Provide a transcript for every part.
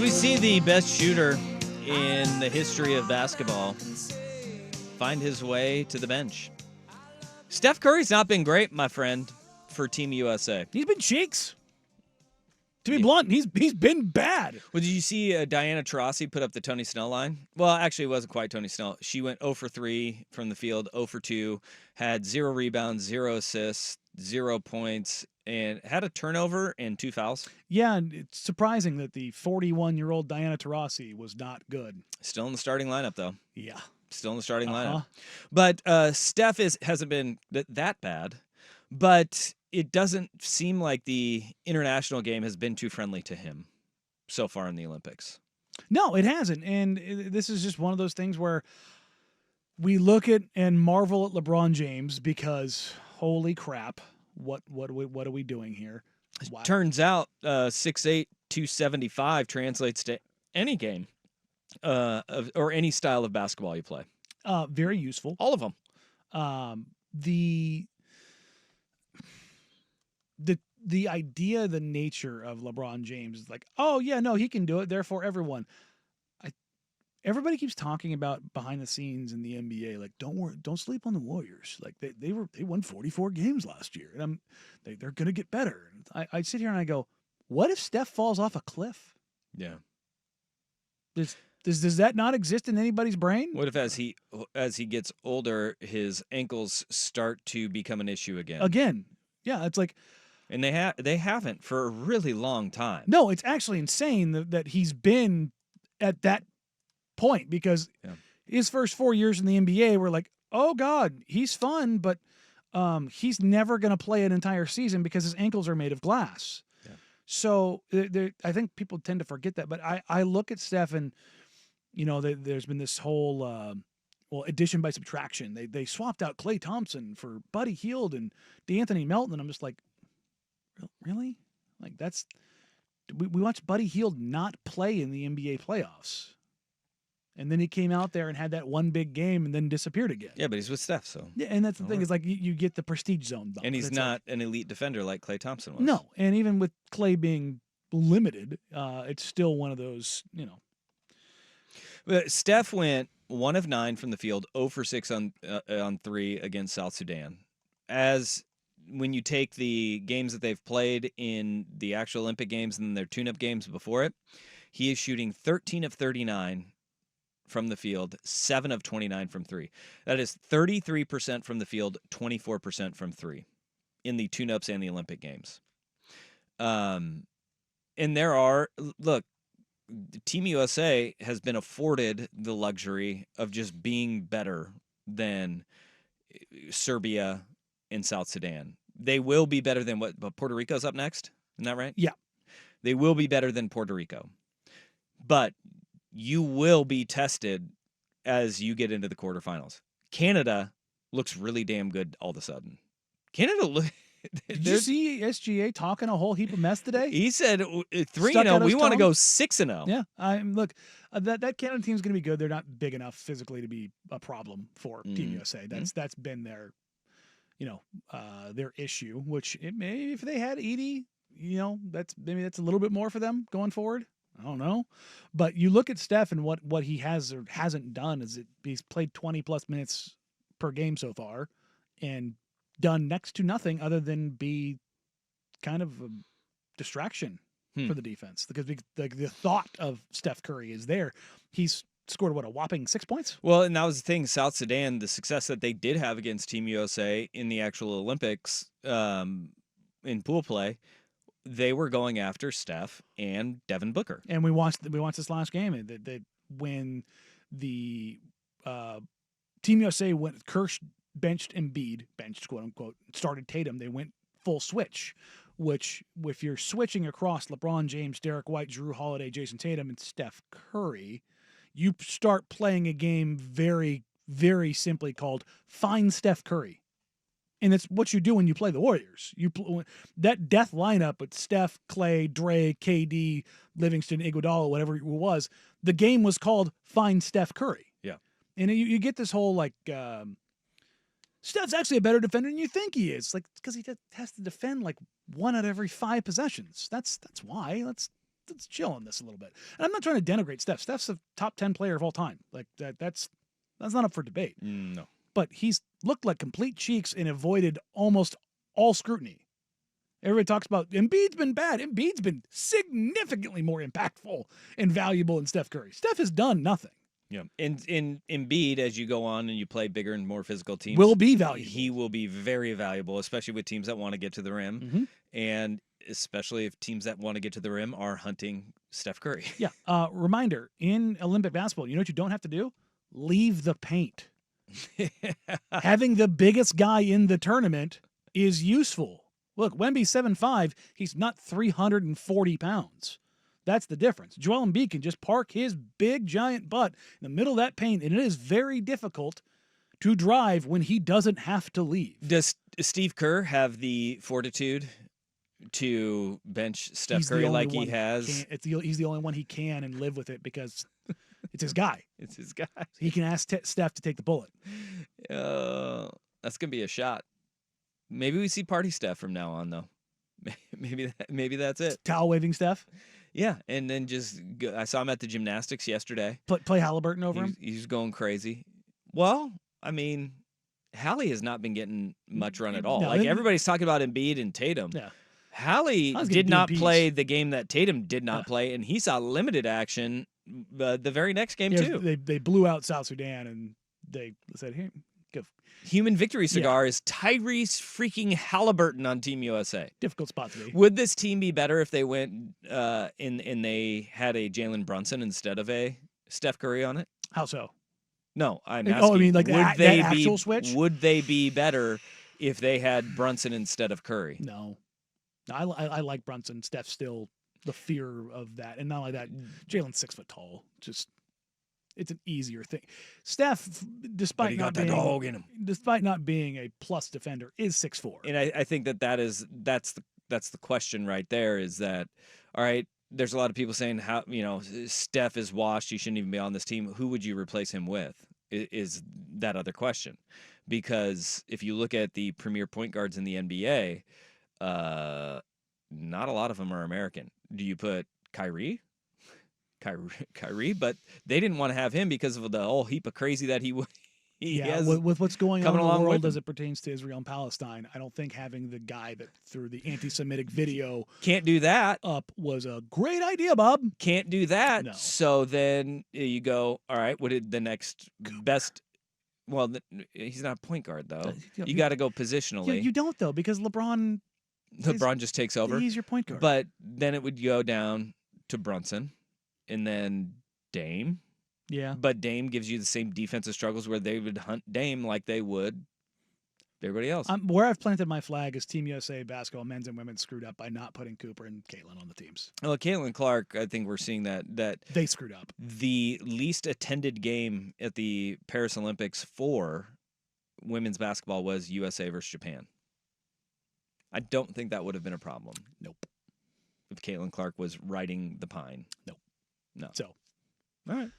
we see the best shooter in the history of basketball find his way to the bench. Steph Curry's not been great, my friend, for Team USA. He's been cheeks. To be blunt, he's been bad. Well, did you see Diana Taurasi put up the Tony Snell line? Well, actually, it wasn't quite Tony Snell. She went 0 for 3 from the field, 0 for 2, had 0 rebounds, 0 assists, 0 points, and had a turnover and 2 fouls. Yeah, and it's surprising that the 41-year-old Diana Taurasi was not good. Still in the starting lineup, though. Yeah. Still in the starting lineup. But Steph hasn't been that bad, but it doesn't seem like the international game has been too friendly to him so far in the Olympics. No, it hasn't. And this is just one of those things where we look at and marvel at LeBron James because, holy crap, what are we doing here? Wow. Turns out 6'8", 275 translates to any game or any style of basketball you play. Very useful. All of them. The idea, the nature of LeBron James is like, oh yeah, no, he can do it. Therefore, everyone. Everybody keeps talking about behind the scenes in the NBA. Like, don't sleep on the Warriors. Like they won 44 games last year, and they're gonna get better. I sit here and I go, what if Steph falls off a cliff? Yeah. Does that not exist in anybody's brain? What if as he gets older, his ankles start to become an issue again? Yeah, it's like. And they haven't for a really long time. No, it's actually insane that he's been at that point because his first 4 years in the NBA were like, oh God, he's fun, but he's never going to play an entire season because his ankles are made of glass. Yeah. So I think people tend to forget that. But I look at Steph and, there's been this whole addition by subtraction. They swapped out Klay Thompson for Buddy Hield and DeAnthony Melton. And I'm just like, really? Like we watched Buddy Hield not play in the NBA playoffs. And then he came out there and had that one big game and then disappeared again. Yeah, but he's with Steph, so. Yeah, and that's the thing is like you get the prestige zone bump. And he's not an elite defender like Klay Thompson was. No, and even with Klay being limited, it's still one of those, But Steph went 1 of 9 from the field, 0 for 6 on 3 against South Sudan. When you take the games that they've played in the actual Olympic games and their tune-up games before it, he is shooting 13 of 39 from the field, 7 of 29 from 3. That is 33% from the field, 24% from 3 in the tune-ups and the Olympic games. And Team USA has been afforded the luxury of just being better than Serbia in South Sudan. They will be better than what Puerto Rico's up next. Isn't that right? Yeah. They will be better than Puerto Rico. But you will be tested as you get into the quarterfinals. Canada looks really damn good all of a sudden. Did you see SGA talking a whole heap of mess today? He said 3-0. We want to go 6-0. Yeah. Look, that Canada team's going to be good. They're not big enough physically to be a problem for Team USA. That's been their issue, which maybe if they had Edie, that's a little bit more for them going forward. I don't know. But you look at Steph and what he has or hasn't done is he's played 20 plus minutes per game so far and done next to nothing other than be kind of a distraction for the defense because the thought of Steph Curry is there. He's scored a whopping 6 points. Well, and that was the thing. South Sudan, the success that they did have against Team USA in the actual Olympics in pool play, they were going after Steph and Devin Booker. And we watched this last game that when the Team USA Kirsch benched Embiid, quote unquote, started Tatum, they went full switch. Which, if you're switching across LeBron James, Derek White, Drew Holiday, Jason Tatum, and Steph Curry, you start playing a game very, very simply called Find Steph Curry. And it's what you do when you play the Warriors. That death lineup with Steph, Clay, Dre, KD, Livingston, Iguodala, whatever it was, the game was called Find Steph Curry. Yeah. And you get this whole Steph's actually a better defender than you think he is. Like, because he has to defend 1 out of every 5 possessions. That's why. let's chill on this a little bit. And I'm not trying to denigrate Steph. Steph's a top 10 player of all time. Like that's not up for debate. No. But he's looked like complete cheeks and avoided almost all scrutiny. Everybody talks about Embiid's been bad. Embiid's been significantly more impactful and valuable than Steph Curry. Steph has done nothing. Yeah. In Embiid, as you go on and you play bigger and more physical teams, will be valuable. He will be very valuable, especially with teams that want to get to the rim. Mm-hmm. And especially if teams that want to get to the rim are hunting Steph Curry. Yeah. Reminder, in Olympic basketball, you know what you don't have to do? Leave the paint. Having the biggest guy in the tournament is useful. Look, Wemby's 7'5", he's not 340 pounds. That's the difference. Joel Embiid can just park his big, giant butt in the middle of that paint, and it is very difficult to drive when he doesn't have to leave. Does Steve Kerr have the fortitude to bench Steph Curry like he has? He's the only one he can and live with it because it's his guy. It's his guy. He can ask Steph to take the bullet. That's going to be a shot. Maybe we see party Steph from now on, though. Maybe that's it. Towel waving Steph? Yeah, and then I saw him at the gymnastics yesterday. Play Halliburton over him? He's going crazy. Well, I mean, Hallie has not been getting much run at all. No, everybody's talking about Embiid and Tatum. Yeah. Hallie did not play the game that Tatum did not play, and he saw limited action the very next game, too. They blew out South Sudan, and they said, here, go. Human victory cigar is Tyrese freaking Halliburton on Team USA. Difficult spot to be. Would this team be better if they went and they had a Jalen Brunson instead of a Steph Curry on it? How so? No, I'm asking. Oh, I mean, like that actual switch? Would they be better if they had Brunson instead of Curry? No. I like Brunson. Steph's still the fear of that. And not only that, Jalen's 6 foot tall. Just, it's an easier thing. Steph, despite not being a plus defender, is 6'4". And I think that's the question right there is that, all right, there's a lot of people saying how, Steph is washed. He shouldn't even be on this team. Who would you replace him with is that other question. Because if you look at the premier point guards in the NBA, not a lot of them are American. Do you put Kyrie, but they didn't want to have him because of the whole heap of crazy that he has with what's going on in the world as him. it pertains to Israel and Palestine. I don't think having the guy that threw the anti-Semitic video can't do that up was a great idea, Bob. Can't do that. No. So then you go, all right, what did the next best? Well, he's not a point guard though. You got to go positionally. You don't though, because LeBron just takes over. He's your point guard. But then it would go down to Brunson, and then Dame. Yeah. But Dame gives you the same defensive struggles where they would hunt Dame like they would everybody else. Where I've planted my flag is Team USA basketball, men's and women's, screwed up by not putting Cooper and Caitlin on the teams. Well, Caitlin Clark, I think we're seeing that they screwed up. The least attended game at the Paris Olympics for women's basketball was USA versus Japan. I don't think that would have been a problem. Nope. If Caitlin Clark was riding the pine. Nope. No. So. All right.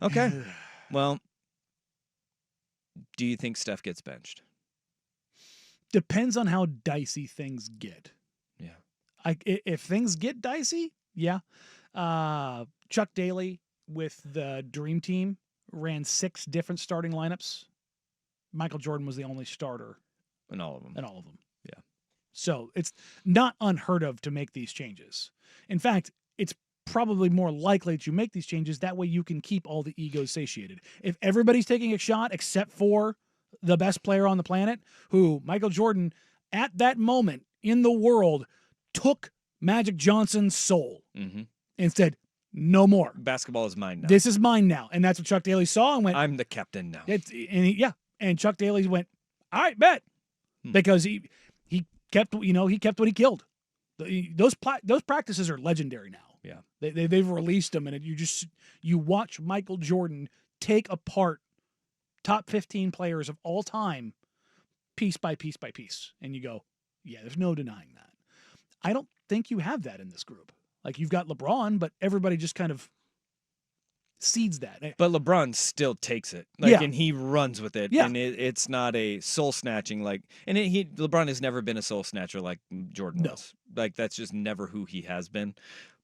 Okay. Well, do you think Steph gets benched? Depends on how dicey things get. Yeah. If things get dicey, yeah. Chuck Daly with the Dream Team ran 6 different starting lineups. Michael Jordan was the only starter. In all of them. Yeah. So it's not unheard of to make these changes. In fact, it's probably more likely that you make these changes. That way you can keep all the egos satiated. If everybody's taking a shot except for the best player on the planet, who Michael Jordan at that moment in the world took Magic Johnson's soul and said, no more. Basketball is mine now. This is mine now. And that's what Chuck Daly saw and went, I'm the captain now. And Chuck Daly went, all right, bet. Because he kept what he killed. Those practices are legendary now. Yeah. They've released them, and you watch Michael Jordan take apart top 15 players of all time, piece by piece by piece, and you go, yeah, there's no denying that. I don't think you have that in this group. Like, you've got LeBron, but everybody just kind of cedes that. But LeBron still takes it, and he runs with it, and it's not a soul snatching and LeBron has never been a soul snatcher like Jordan was. Like, that's just never who he has been.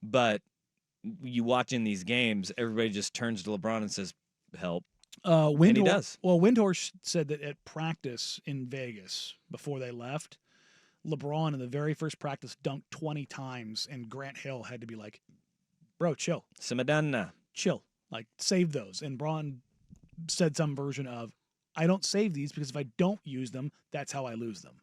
But you watching these games, everybody just turns to LeBron and says, "Help," and he Windhorst, does. well, Windhorst said that at practice in Vegas before they left, LeBron in the very first practice dunked 20 times, and Grant Hill had to be like, "Bro, chill, Simadana. chill, like save those." And Braun said some version of, "I don't save these because if I don't use them, that's how I lose them."